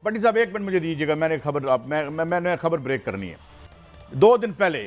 बट्टी साहब एक मिनट मुझे दीजिएगा, मैंने खबर ब्रेक करनी है। 2 दिन पहले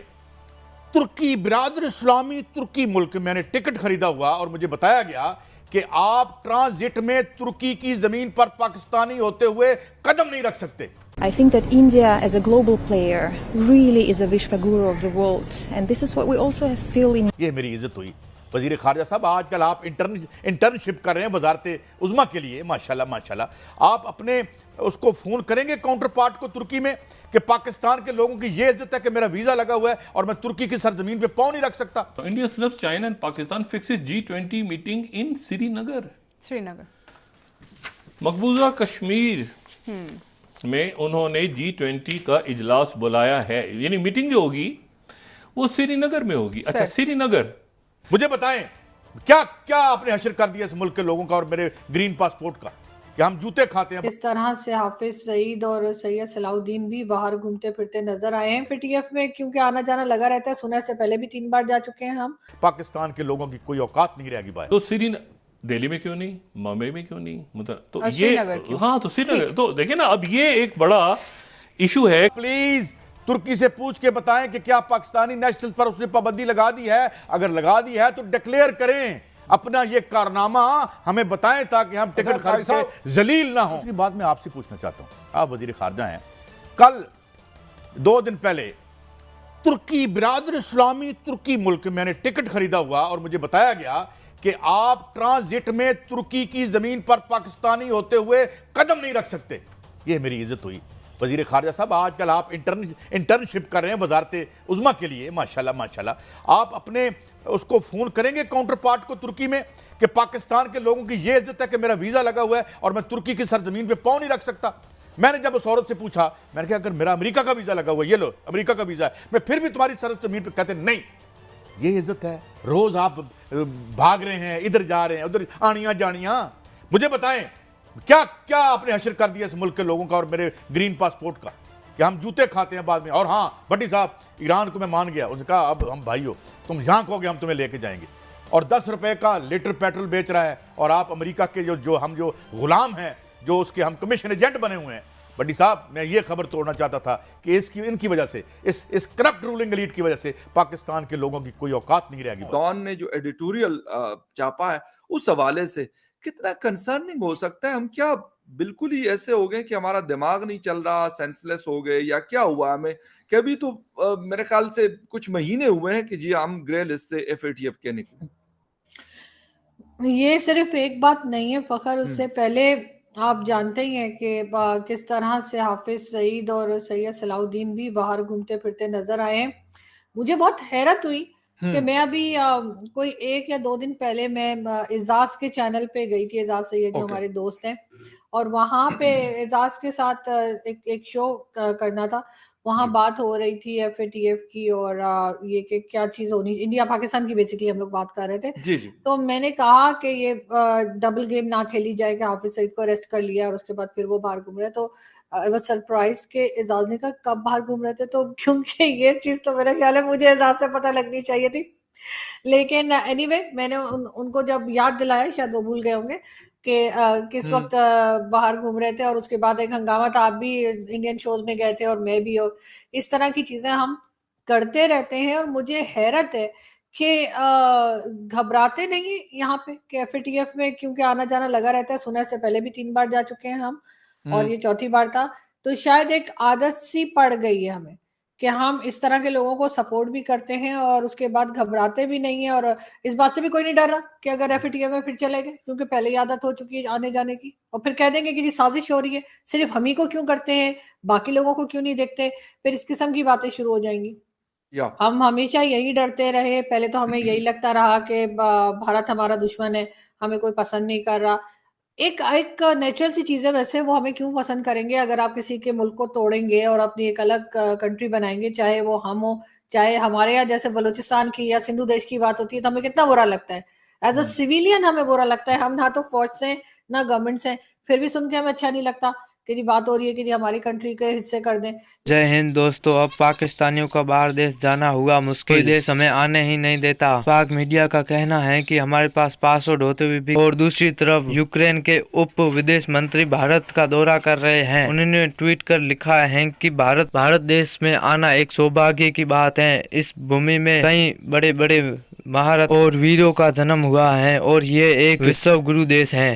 तुर्की बिरादर इस्लामी तुर्की मुल्क मैंने टिकट खरीदा हुआ और मुझे बताया गया कि आप ट्रांजिट में तुर्की की जमीन पर पाकिस्तानी होते हुए कदम नहीं रख सकते। I think that India as a global player really is a Vishwaguru of the world, and this is what we also have feel in. ये मेरी इज्जत हुई। वजीर खारजा साहब, आजकल आप इंटर्नशिप कर रहे हैं वजारत उज़्मा के लिए, माशाल्लाह माशाल्लाह। आप अपने उसको फोन करेंगे काउंटर पार्ट को तुर्की में कि पाकिस्तान के लोगों की ये इज्जत है कि मेरा वीजा लगा हुआ है और मैं तुर्की की सरजमीन पे पाँव नहीं रख सकता। India snubs China and Pakistan fixes G20 meeting in Srinagar. मकबूजा कश्मीर में उन्होंने G20 का इजलास बुलाया है, यानी मीटिंग जो होगी वो श्रीनगर में होगी। अच्छा, श्रीनगर। मुझे बताएं क्या क्या आपने हशर कर दिया इस मुल्क के लोगों का और मेरे ग्रीन पासपोर्ट का कि हम जूते खाते हैं। इस तरह से हाफिज सईद और सैयद सलाउद्दीन भी बाहर घूमते फिरते नजर आए हैं FATF में, क्योंकि आना जाना लगा रहता है। सुनने से पहले भी 3 बार जा चुके हैं हम। पाकिस्तान के लोगों की कोई औकात नहीं रहेगी बाहर। तो दिल्ली में क्यों नहीं, मुंबई में क्यों नहीं, मतलब तो ये हाँ, तो श्रीनगर तो देखिए ना, अब ये एक बड़ा इशू है। प्लीज तुर्की से पूछ के बताएं कि क्या पाकिस्तानी नेशनल पर उसने पाबंदी लगा दी है। अगर लगा दी है तो डिक्लेयर करें अपना ये कारनामा, हमें बताएं ताकि हम टिकट खरीद के जलील ना हो। इसके बाद मैं आपसे पूछना चाहता हूं, आप वजीर खारजा हैं, कल 2 दिन पहले तुर्की बिरादर इस्लामी तुर्की मुल्क मैंने टिकट खरीदा हुआ और मुझे बताया गया कि आप ट्रांजिट में तुर्की की जमीन पर पाकिस्तानी होते हुए कदम नहीं रख सकते। ये मेरी इज्जत हुई। वजीर खारजा साहब, आजकल आप इंटर्नशिप कर रहे हैं वजारत उज़्मा के लिए, माशाल्लाह माशाल्लाह। आप अपने उसको फोन करेंगे काउंटर पार्ट को तुर्की में कि पाकिस्तान के लोगों की ये इज्जत है कि मेरा वीजा लगा हुआ है और मैं तुर्की की सरजमीन पे पाँव नहीं रख सकता। मैंने जब उस औरत से पूछा, मैंने कहा अगर मेरा अमेरिका का वीजा लगा हुआ है, ये लो अमेरिका का वीजा है, मैं फिर भी तुम्हारी सरजमीन पे, कहते नहीं ये इज्जत है। रोज आप भाग रहे हैं, इधर जा रहे हैं, उधर आनियां जानियां। मुझे बताएं क्या क्या आपने हशर कर दिया इस मुल्क के लोगों का और मेरे ग्रीन पासपोर्ट का कि हम जूते खाते हैं बाद में। और हाँ भट्टी साहब, ईरान को मैं मान गया, उसने कहा अब हम भाई हो, तुम जहां कहोगे हम तुम्हें लेके जाएंगे। और 10 रुपए का लीटर पेट्रोल बेच रहा है और आप अमेरिका के जो गुलाम हैं, जो उसके हम कमीशन एजेंट बने हुए हैं। भट्टी साहब, मैं ये खबर तोड़ना चाहता था कि इनकी वजह से, इस करप्ट रूलिंग एलीट की वजह से पाकिस्तान के लोगों की कोई औकात नहीं रहेगी। डॉन ने जो एडिटोरियल छापा है उस हवाले से कितना कंसर्निंग हो सकता है? हम क्या बिल्कुल ही ऐसे हो गए कि हमारा दिमाग नहीं चल रहा, सेंसलेस हो गए, या क्या हुआ हमें? कभी तो मेरे ख्याल से कुछ महीने हुए हैं कि जी हम ग्रे लिस्ट से FATF के निकले। ये सिर्फ एक बात नहीं है फखर, उससे पहले आप जानते ही हैं कि किस तरह से हाफिज सईद और सैयद सलाउद्दीन भी बाहर घूमते फिरते नजर आए हैं। मुझे बहुत हैरत हुई कि मैं अभी कोई 1 या 2 दिन पहले मैं एजाज के चैनल पे गई थी। एजाज सैयद जो हमारे दोस्त हैं, और वहां पे एजाज के साथ एक शो करना था। वहां बात हो रही थी FATF की और ये कि क्या चीज होनी, इंडिया पाकिस्तान की बेसिकली हम लोग बात कर रहे थे। जी जी। तो मैंने कहा कि ये डबल गेम ना खेली जाए कि हाफिज सईद को अरेस्ट कर लिया और उसके बाद फिर वो बाहर घूम रहे। तो आई वाज सरप्राइज के एजाज ने कहा कब बाहर घूम रहे थे, तो क्योंकि ये चीज तो मेरा ख्याल है मुझे एजाज से पता लगनी चाहिए थी। लेकिन एनीवे मैंने उनको जब याद दिलाया, शायद वो भूल गए होंगे कि किस वक्त बाहर घूम रहे थे। और उसके बाद एक हंगामा था, आप भी इंडियन शोज में गए थे और मैं भी, और इस तरह की चीजें हम करते रहते हैं। और मुझे हैरत है कि घबराते नहीं यहाँ पे कि FATF में, क्योंकि आना जाना लगा रहता है। सुनने से पहले भी 3 बार जा चुके हैं हम और ये चौथी बार था। तो शायद एक आदत सी पड़ गई है हमें कि हम इस तरह के लोगों को सपोर्ट भी करते हैं और उसके बाद घबराते भी नहीं है। और इस बात से भी कोई नहीं डर रहा कि अगर FATF में फिर चले गए, क्योंकि पहले ही आदत हो चुकी है आने जाने की, और फिर कह देंगे कि जी साजिश हो रही है, सिर्फ हम ही को क्यों करते हैं, बाकी लोगों को क्यों नहीं देखते, फिर इस किस्म की बातें शुरू हो जाएंगी। हम हमेशा यही डरते रहे। पहले तो हमें यही लगता रहा कि भारत हमारा दुश्मन है, हमें कोई पसंद नहीं कर रहा। एक नेचुरल सी चीज है, वैसे वो हमें क्यों पसंद करेंगे अगर आप किसी के मुल्क को तोड़ेंगे और अपनी एक अलग कंट्री बनाएंगे, चाहे वो हम हो, चाहे हमारे यहाँ जैसे बलूचिस्तान की या सिंधु देश की बात होती है तो हमें कितना बुरा लगता है। एज अ सिविलियन हमें बुरा लगता है। हम ना तो फौज से ना गवर्नमेंट से, फिर भी सुन के हमें अच्छा नहीं लगता कि जी बात हो रही है कि जी हमारी कंट्री के हिस्से कर दें। जय हिंद दोस्तों। अब पाकिस्तानियों का बाहर देश जाना हुआ मुश्किल, कोई देश हमें आने ही नहीं देता। पाक मीडिया का कहना है कि हमारे पास पासपोर्ट होते हुए भी। और दूसरी तरफ यूक्रेन के उप विदेश मंत्री भारत का दौरा कर रहे हैं। उन्होंने ट्वीट कर लिखा है कि भारत देश में आना एक सौभाग्य की बात है। इस भूमि में कई बड़े बड़े महारथ और वीरों का जन्म हुआ है और ये एक विश्व गुरु देश है।